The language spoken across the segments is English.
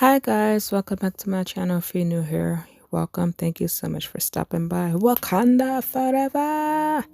Hi guys, welcome back to my channel. If you're new here, welcome. Thank you so much for stopping by. Wakanda forever.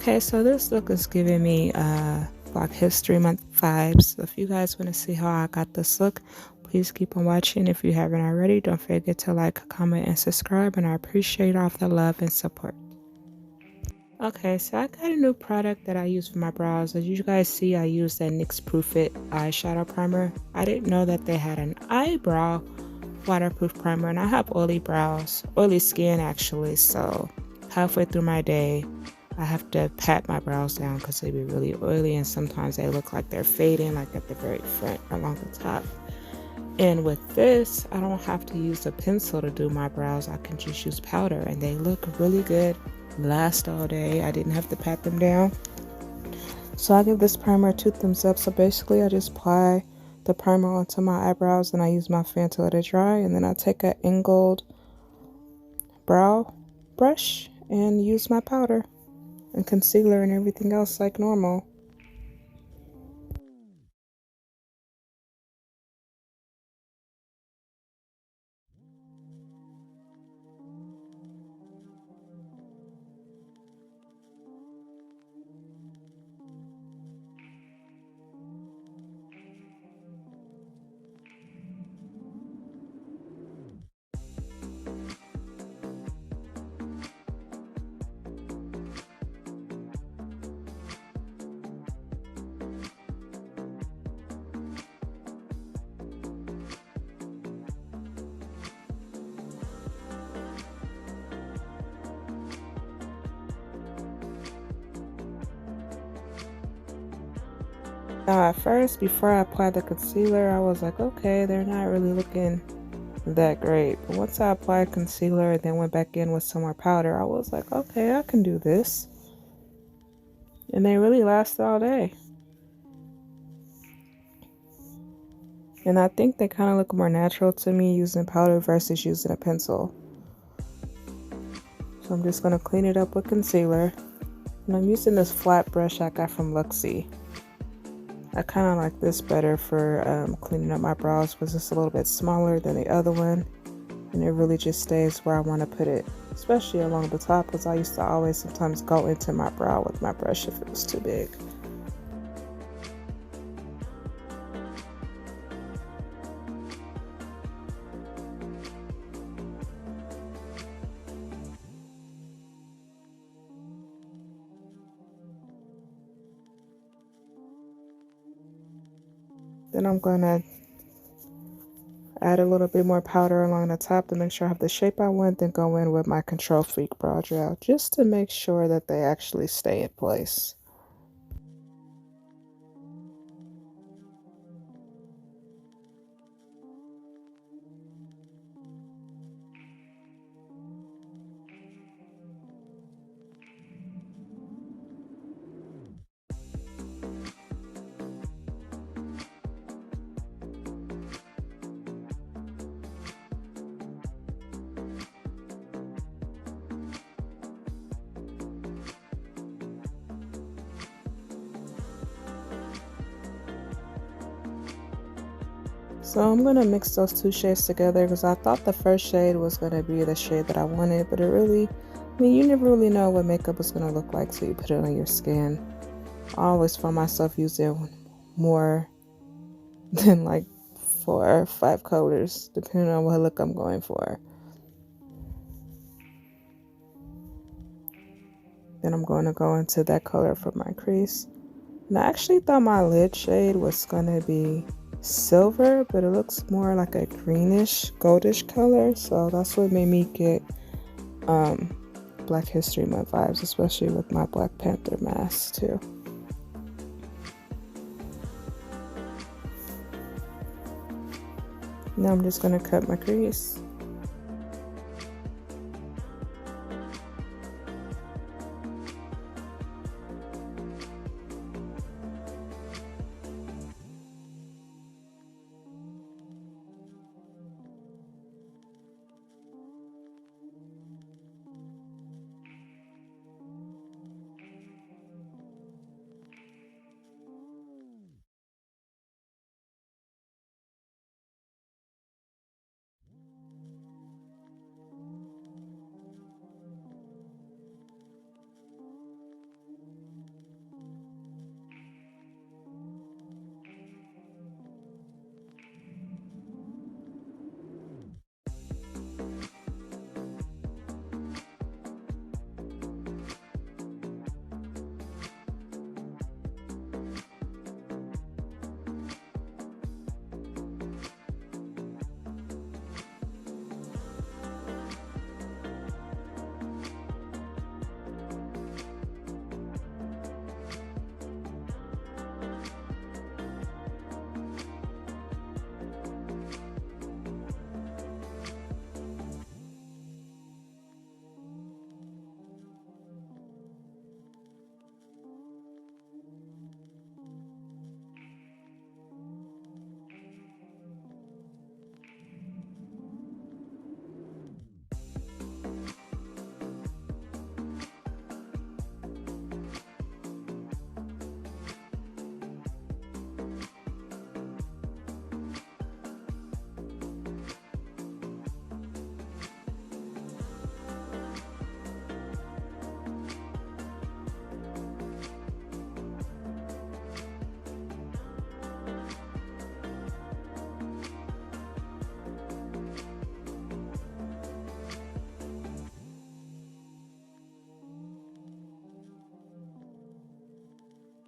Okay, so this look is giving me Black History Month vibes. So if you guys want to see how I got this look, please keep on watching. If you haven't already, don't forget to like, comment, and subscribe. And I appreciate all the love and support. Okay, so I got a new product that I use for my brows. As you guys see, I use that NYX Proof It eyeshadow primer. I didn't know that they had an eyebrow waterproof primer, and I have oily brows, oily skin actually, so halfway through my day I have to pat my brows down because they be really oily, and sometimes they look like they're fading, like at the very front along the top. And with this, I don't have to use a pencil to do my brows. I can just use powder and they look really good, last all day. I didn't have to pat them down. So I give this primer 2 thumbs up. So basically I just apply the primer onto my eyebrows and I use my fan to let it dry, and then I take an angled brow brush and use my powder and concealer and everything else like normal. Now at first, before I applied the concealer, I was like, okay, they're not really looking that great. But once I applied concealer and then went back in with some more powder, I was like, okay, I can do this. And they really last all day. And I think they kind of look more natural to me using powder versus using a pencil. So I'm just going to clean it up with concealer. And I'm using this flat brush I got from Luxie. I kind of like this better for cleaning up my brows because it's a little bit smaller than the other one. And it really just stays where I want to put it, especially along the top, because I used to always sometimes go into my brow with my brush if it was too big. Then I'm going to add a little bit more powder along the top to make sure I have the shape I want, then go in with my Control Freak brow gel just to make sure that they actually stay in place. So I'm going to mix those 2 shades together because I thought the first shade was going to be the shade that I wanted, but it really, I mean, you never really know what makeup is going to look like till you put it on your skin. I always find myself using more than like 4 or 5 colors depending on what look I'm going for. Then I'm going to go into that color for my crease. And I actually thought my lid shade was going to be silver, but it looks more like a greenish goldish color, so that's what made me get Black History Month vibes, especially with my Black Panther mask too. Now I'm just gonna cut my crease.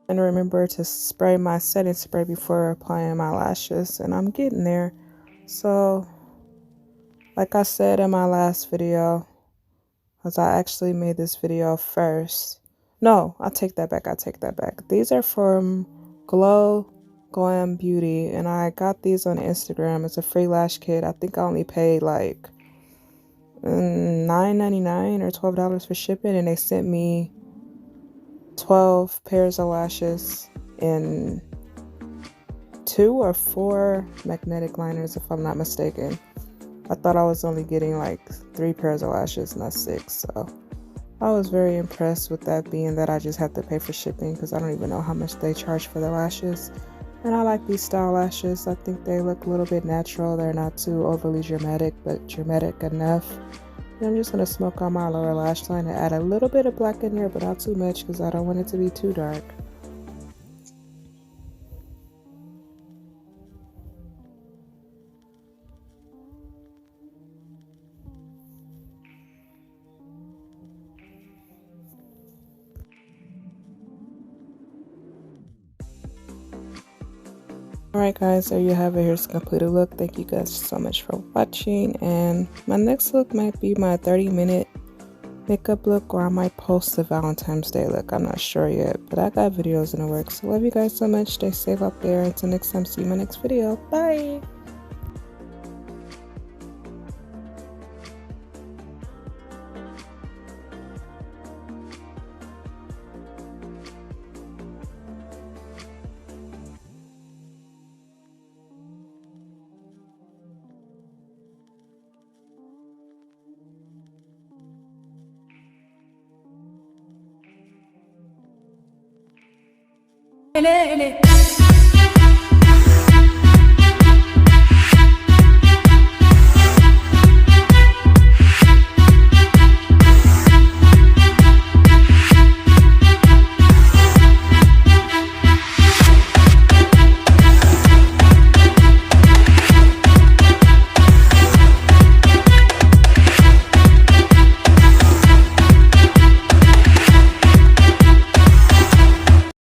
And remember to spray my setting spray before applying my lashes, and I'm getting there. So like I said in my last video, because I actually made this video first. No, I take that back. These are from Glow Glam Beauty, and I got these on Instagram. It's a free lash kit. I think I only paid like $9.99 or $12 for shipping, and they sent me 12 pairs of lashes and 2 or 4 magnetic liners, if I'm not mistaken. I thought I was only getting like 3 pairs of lashes, not 6. So I was very impressed with that, being that I just have to pay for shipping because I don't even know how much they charge for the lashes. And I like these style lashes. I think they look a little bit natural. They're not too overly dramatic, but dramatic enough. And I'm just going to smoke on my lower lash line and add a little bit of black in there, but not too much because I don't want it to be too dark. Alright guys, there you have it. Here's the completed look. Thank you guys so much for watching, and my next look might be my 30-minute makeup look, or I might post the Valentine's Day look. I'm not sure yet, but I got videos in the works. So love you guys so much. Stay safe out there. Until next time, see you in my next video. Bye! Ele